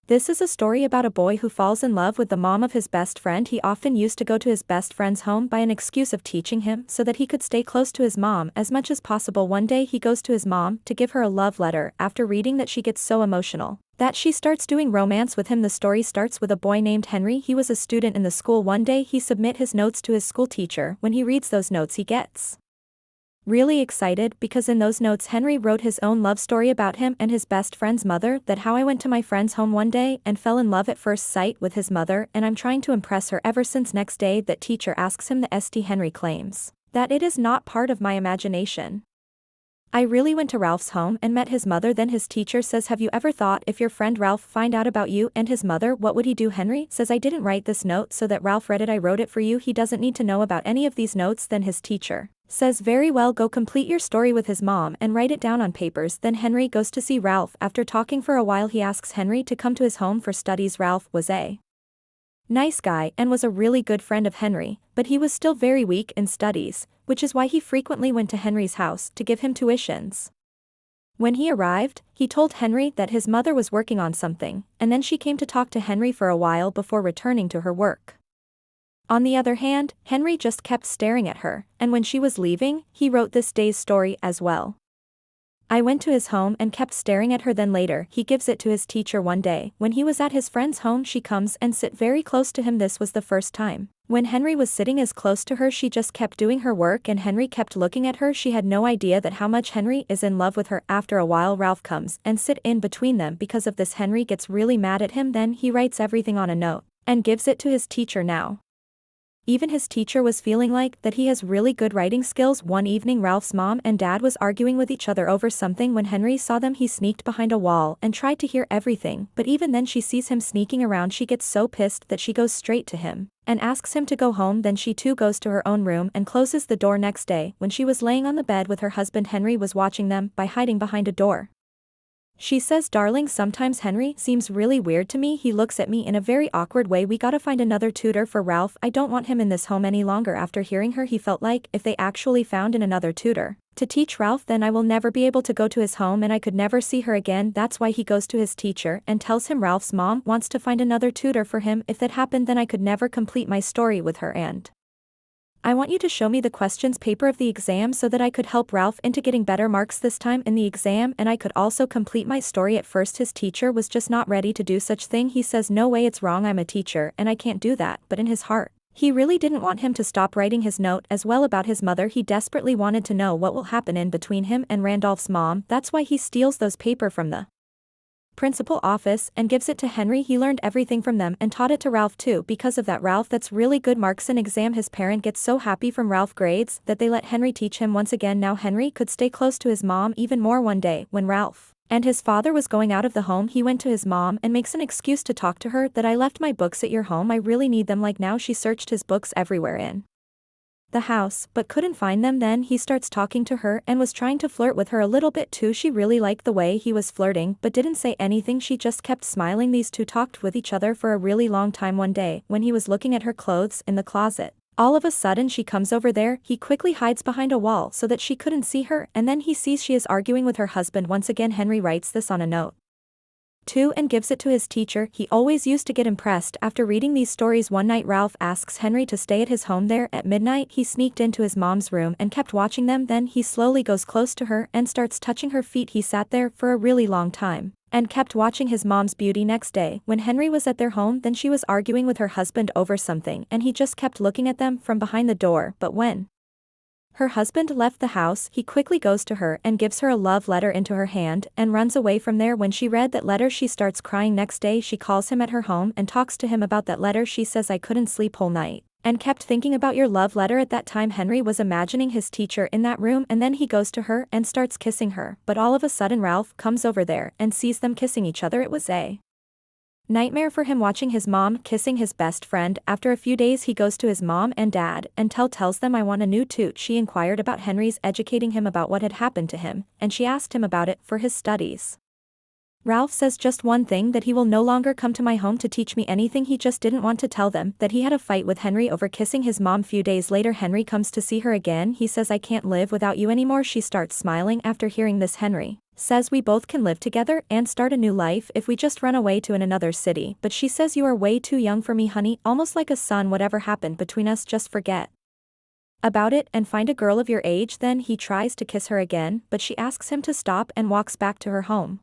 This is a story about a boy who falls in love with the mom of his best friend. He often used to go to his best friend's home by an excuse of teaching him so that he could stay close to his mom as much as possible. One day he goes to his mom to give her a love letter. After reading that, she gets so emotional that she starts doing romance with him. The story starts with a boy named Henry. He was a student in the school. One day he submit his notes to his school teacher. When he reads those notes, he gets really excited because in those notes Henry wrote his own love story about him and his best friend's mother. That how I went to my friend's home one day and fell in love at first sight with his mother, and I'm trying to impress her ever since. Next day that teacher asks him the St. Henry claims that it is not part of my imagination. I really went to Ralph's home and met his mother. Then his teacher says, have you ever thought if your friend Ralph find out about you and his mother, what would he do? Henry says, I didn't write this note so that Ralph read it. I wrote it for you. He doesn't need to know about any of these notes. Then his teacher says, very well, go complete your story with his mom and write it down on papers. Then Henry goes to see Ralph. After talking for a while, he asks Henry to come to his home for studies. Ralph was a nice guy and was a really good friend of Henry, but he was still very weak in studies, which is why he frequently went to Henry's house to give him tuitions. When he arrived, he told Henry that his mother was working on something, and then she came to talk to Henry for a while before returning to her work. On the other hand, Henry just kept staring at her, and when she was leaving, he wrote this day's story as well. I went to his home and kept staring at her. Then later, he gives it to his teacher. One day, when he was at his friend's home, she comes and sit very close to him. This was the first time when Henry was sitting as close to her. She just kept doing her work and Henry kept looking at her. She had no idea that how much Henry is in love with her. After a while, Ralph comes and sit in between them. Because of this, Henry gets really mad at him. Then he writes everything on a note and gives it to his teacher. Now even his teacher was feeling like that he has really good writing skills. One evening, Ralph's mom and dad was arguing with each other over something. When Henry saw them, he sneaked behind a wall and tried to hear everything, but even then she sees him sneaking around. She gets so pissed that she goes straight to him and asks him to go home. Then she too goes to her own room and closes the door. Next day, when she was laying on the bed with her husband, Henry was watching them by hiding behind a door. She says, darling, sometimes Henry seems really weird to me. He looks at me in a very awkward way. We gotta find another tutor for Ralph. I don't want him in this home any longer. After hearing her, he felt like if they actually found another tutor to teach Ralph, then I will never be able to go to his home and I could never see her again. That's why he goes to his teacher and tells him Ralph's mom wants to find another tutor for him. If that happened, then I could never complete my story with her, and I want you to show me the questions paper of the exam so that I could help Ralph into getting better marks this time in the exam, and I could also complete my story. At first his teacher was just not ready to do such thing. He says, no way, it's wrong, I'm a teacher and I can't do that. But in his heart, he really didn't want him to stop writing his note as well about his mother. He desperately wanted to know what will happen in between him and Randolph's mom. That's why he steals those paper from the principal office and gives it to Henry. He learned everything from them and taught it to Ralph too. Because of that, Ralph gets really good marks in exam. His parent gets so happy from Ralph grades that they let Henry teach him once again. Now Henry could stay close to his mom even more. One day, when Ralph and his father was going out of the home, he went to his mom and makes an excuse to talk to her that I left my books at your home, I really need them. Like now she searched his books everywhere in the house, but couldn't find them. Then he starts talking to her and was trying to flirt with her a little bit too. She really liked the way he was flirting, but didn't say anything. She just kept smiling. These two talked with each other for a really long time. One day, when he was looking at her clothes in the closet, all of a sudden she comes over there. He quickly hides behind a wall so that she couldn't see her, and then he sees she is arguing with her husband. Once again, Henry writes this on a note too and gives it to his teacher. He always used to get impressed after reading these stories. One night Ralph asks Henry to stay at his home. There at midnight, he sneaked into his mom's room and kept watching them. Then he slowly goes close to her and starts touching her feet. He sat there for a really long time and kept watching his mom's beauty. Next day, when Henry was at their home, then she was arguing with her husband over something and he just kept looking at them from behind the door. But when her husband left the house, he quickly goes to her and gives her a love letter into her hand and runs away from there. When she read that letter, she starts crying. Next day, she calls him at her home and talks to him about that letter. She says, I couldn't sleep whole night and kept thinking about your love letter. At that time, Henry was imagining his teacher in that room, and then he goes to her and starts kissing her. But all of a sudden Ralph comes over there and sees them kissing each other. It was a nightmare for him watching his mom kissing his best friend. After a few days, he goes to his mom and dad and tells them, I want a new toot. She inquired about Henry's, educating him about what had happened to him, and she asked him about it for his studies. Ralph says just one thing, that he will no longer come to my home to teach me anything. He just didn't want to tell them that he had a fight with Henry over kissing his mom. Few days later, Henry comes to see her again. He says, I can't live without you anymore. She starts smiling. After hearing this, Henry Says we both can live together and start a new life if we just run away to another city, but she says you are way too young for me, honey, almost like a son. Whatever happened between us, just forget about it and find a girl of your age. Then he tries to kiss her again, but she asks him to stop and walks back to her home.